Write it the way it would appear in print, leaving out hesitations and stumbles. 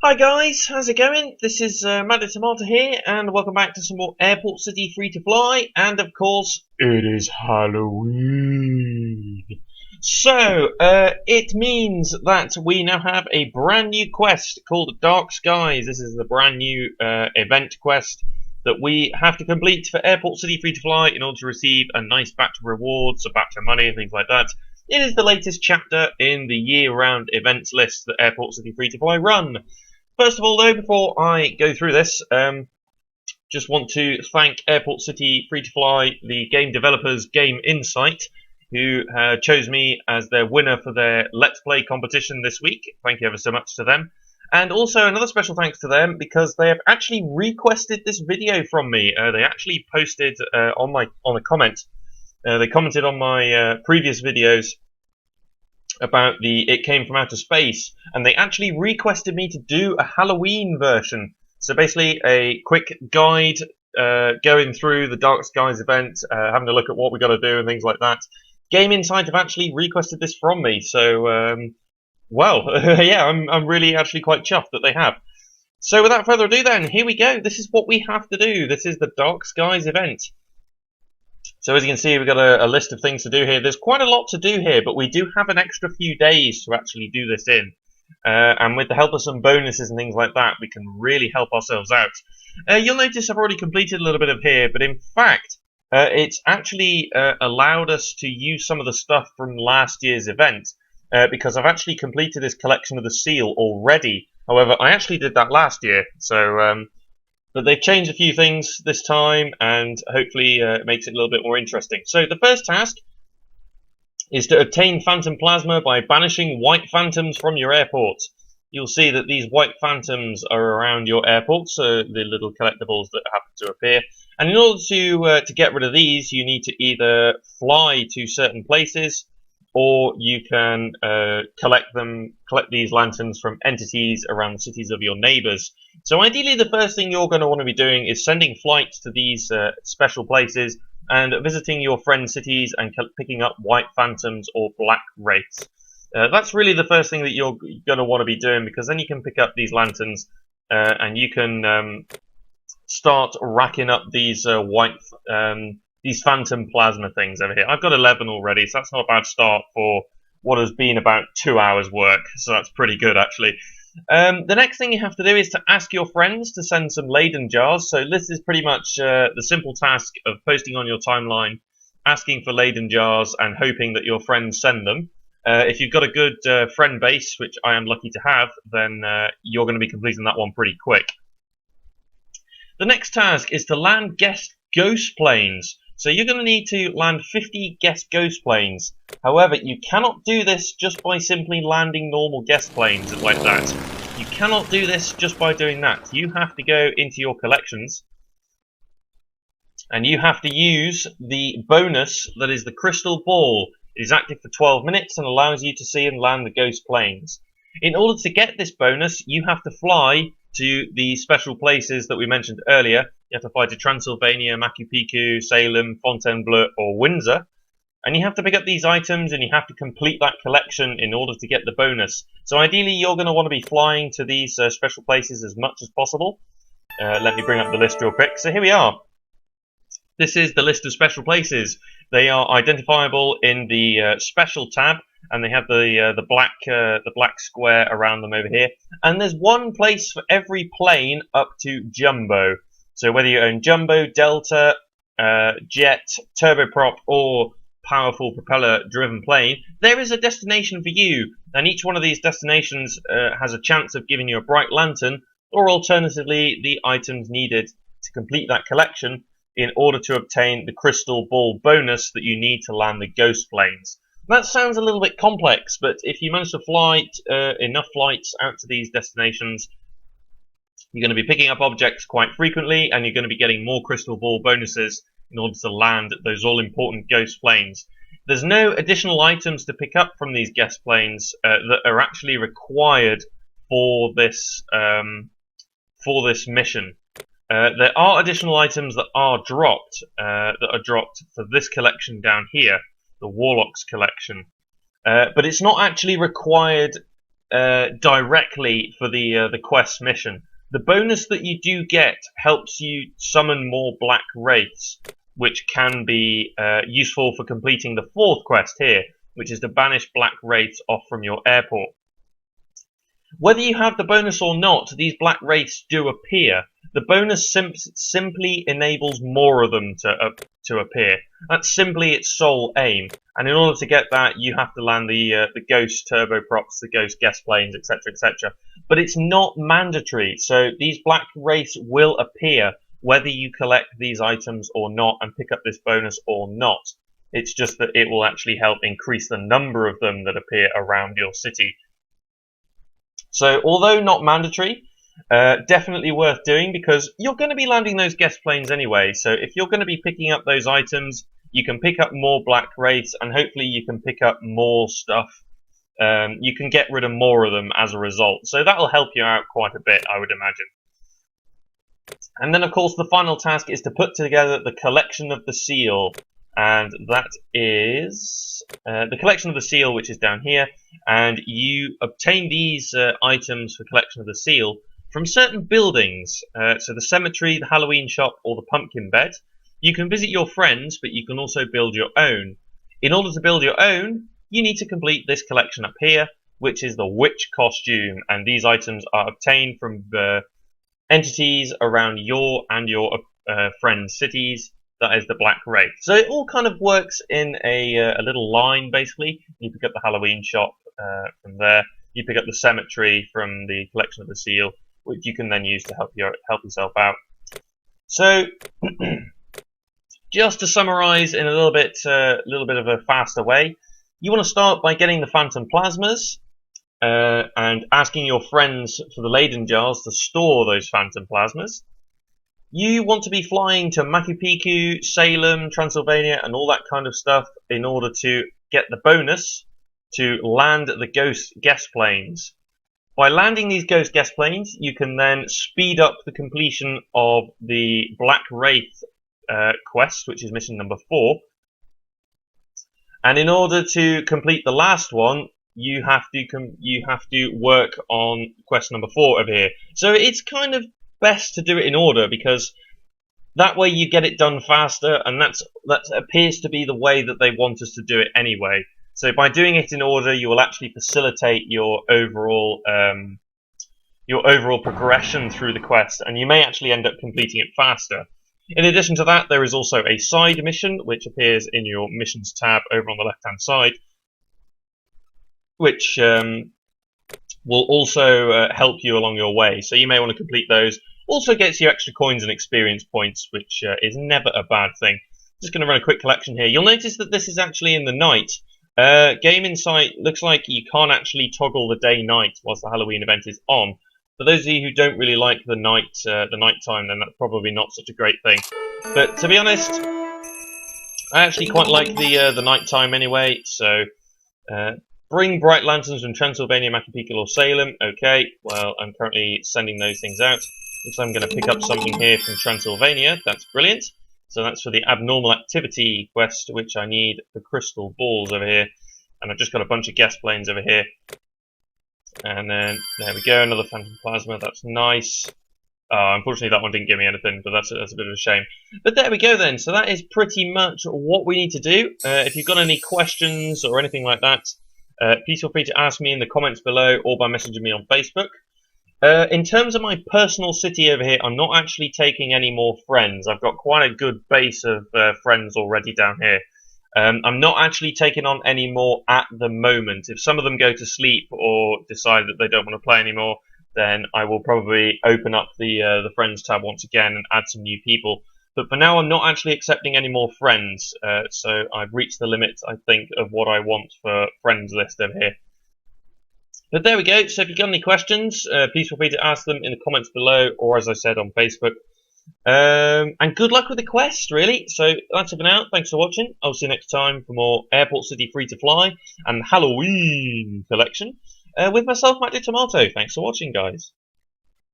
Hi guys, how's it going? This is Maddy Tomato here, and welcome back to some more Airport City Free to Fly, and of course, it is Halloween. So, it means that we now have a brand new quest called Dark Skies. This is the brand new event quest that we have to complete for Airport City Free to Fly in order to receive a nice batch of rewards, a batch of money, and things like that. It is the latest chapter in the year-round events list that Airport City Free to Fly run. First of all, though, before I go through this, just want to thank Airport City Free to Fly, the game developers Game Insight, who chose me as their winner for their Let's Play competition this week. Thank you ever so much to them. And also another special thanks to them because they have actually requested this video from me. They actually posted on a comment. They commented on my previous videos about the It Came From Outer Space, and they actually requested me to do a Halloween version. So basically a quick guide going through the Dark Skies event, having a look at what we got to do and things like that. Game Insight have actually requested this from me, so well, yeah, I'm really actually quite chuffed that they have. So without further ado then, here we go. This is what we have to do. This is the Dark Skies event. So as you can see, we've got a list of things to do here. There's quite a lot to do here, but we do have an extra few days to actually do this in. And with the help of some bonuses and things like that, we can really help ourselves out. You'll notice I've already completed a little bit of here, but in fact, it's actually allowed us to use some of the stuff from last year's event, because I've actually completed this collection of the seal already. However, I actually did that last year, so... but they've changed a few things this time, and hopefully it makes it a little bit more interesting. So the first task is to obtain phantom plasma by banishing white phantoms from your airport. You'll see that these white phantoms are around your airport, so the little collectibles that happen to appear. And in order to get rid of these, you need to either fly to certain places, or you can collect these lanterns from entities around the cities of your neighbours. So ideally the first thing you're going to want to be doing is sending flights to these special places and visiting your friends' cities and picking up white phantoms or black wraiths. That's really the first thing that you're going to want to be doing, because then you can pick up these lanterns and you can start racking up these these phantom plasma things over here. I've got 11 already, so that's not a bad start for what has been about 2 hours work, so that's pretty good actually. The next thing you have to do is to ask your friends to send some Leyden jars. So this is pretty much the simple task of posting on your timeline, asking for Leyden jars and hoping that your friends send them. If you've got a good friend base, which I am lucky to have, then you're going to be completing that one pretty quick. The next task is to land guest ghost planes. So you're going to need to land 50 guest ghost planes. However, you cannot do this just by simply landing normal guest planes like that. You cannot do this just by doing that. You have to go into your collections, and you have to use the bonus that is the crystal ball. It is active for 12 minutes and allows you to see and land the ghost planes. In order to get this bonus, you have to fly to the special places that we mentioned earlier. You have to fly to Transylvania, Machu Picchu, Salem, Fontainebleau, or Windsor. And you have to pick up these items and you have to complete that collection in order to get the bonus. So ideally you're going to want to be flying to these special places as much as possible. Let me bring up the list real quick. So here we are. This is the list of special places. They are identifiable in the special tab, and they have the black square around them over here. And there's one place for every plane up to Jumbo. So whether you own Jumbo, Delta, Jet, Turboprop, or powerful propeller-driven plane, there is a destination for you. And each one of these destinations has a chance of giving you a bright lantern, or alternatively, the items needed to complete that collection in order to obtain the crystal ball bonus that you need to land the ghost planes. That sounds a little bit complex, but if you manage to fly enough flights out to these destinations, you're going to be picking up objects quite frequently, and you're going to be getting more crystal ball bonuses in order to land those all-important ghost planes. There's no additional items to pick up from these guest planes that are actually required for this mission. There are additional items that are dropped for this collection down here, the Warlocks collection, but it's not actually required directly for the quest mission. The bonus that you do get helps you summon more black wraiths, which can be useful for completing the 4th quest here, which is to banish black wraiths off from your airport. Whether you have the bonus or not, these black wraiths do appear. The bonus simply enables more of them to appear. That's simply its sole aim. And in order to get that, you have to land the Ghost turboprops, the Ghost guest planes, etc., etc. But it's not mandatory, so these black wraiths will appear whether you collect these items or not and pick up this bonus or not. It's just that it will actually help increase the number of them that appear around your city. So, although not mandatory, definitely worth doing because you're going to be landing those guest planes anyway. So, if you're going to be picking up those items, you can pick up more black wraiths and hopefully you can pick up more stuff. You can get rid of more of them as a result. So, that'll help you out quite a bit, I would imagine. And then, of course, the final task is to put together the Collection of the Seal. And that is the Collection of the Seal, which is down here. And you obtain these items for Collection of the Seal from certain buildings. So the cemetery, the Halloween shop, or the pumpkin bed. You can visit your friends, but you can also build your own. In order to build your own, you need to complete this collection up here, which is the witch costume. And these items are obtained from the entities around your and your friends' cities. That is the Black Wraith. So it all kind of works in a little line, basically. You pick up the Halloween shop from there. You pick up the cemetery from the Collection of the Seal, which you can then use to help yourself out. So, just to summarise in a little bit of a faster way, you want to start by getting the Phantom Plasmas and asking your friends for the Leyden jars to store those Phantom Plasmas. You want to be flying to Machu Picchu, Salem, Transylvania, and all that kind of stuff in order to get the bonus to land the Ghost guest planes. By landing these Ghost guest planes, you can then speed up the completion of the Black Wraith quest, which is mission number 4. And in order to complete the last one, you have to work on quest number 4 over here. So it's kind of best to do it in order because that way you get it done faster, and that appears to be the way that they want us to do it anyway. So by doing it in order, you will actually facilitate your overall progression through the quest, and you may actually end up completing it faster. In addition to that, there is also a side mission which appears in your missions tab over on the left hand side, which will also help you along your way. So you may want to complete those. Also gets you extra coins and experience points, which is never a bad thing. Just going to run a quick collection here. You'll notice that this is actually in the night. Game Insight looks like you can't actually toggle the day-night whilst the Halloween event is on. For those of you who don't really like the night time, then that's probably not such a great thing. But to be honest, I actually quite like the night time anyway. So bring bright lanterns from Transylvania, Machu Picchu, or Salem. Okay, well I'm currently sending those things out. Looks like I'm going to pick up something here from Transylvania. That's brilliant. So that's for the Abnormal Activity quest, which I need the crystal balls over here. And I've just got a bunch of guest planes over here. And then, there we go, another Phantom Plasma. That's nice. Unfortunately, that one didn't give me anything, but that's a bit of a shame. But there we go then. So that is pretty much what we need to do. If you've got any questions or anything like that, please feel free to ask me in the comments below or by messaging me on Facebook. In terms of my personal city over here, I'm not actually taking any more friends. I've got quite a good base of friends already down here. I'm not actually taking on any more at the moment. If some of them go to sleep or decide that they don't want to play anymore, then I will probably open up the friends tab once again and add some new people. But for now, I'm not actually accepting any more friends. So I've reached the limit, I think, of what I want for friends list over here. But there we go. So if you've got any questions, please feel free to ask them in the comments below, or as I said, on Facebook. And good luck with the quest, really. So that's it for now. Thanks for watching. I'll see you next time for more Airport City Free to Fly and Halloween collection with myself, Matt Di Tomato. Thanks for watching, guys.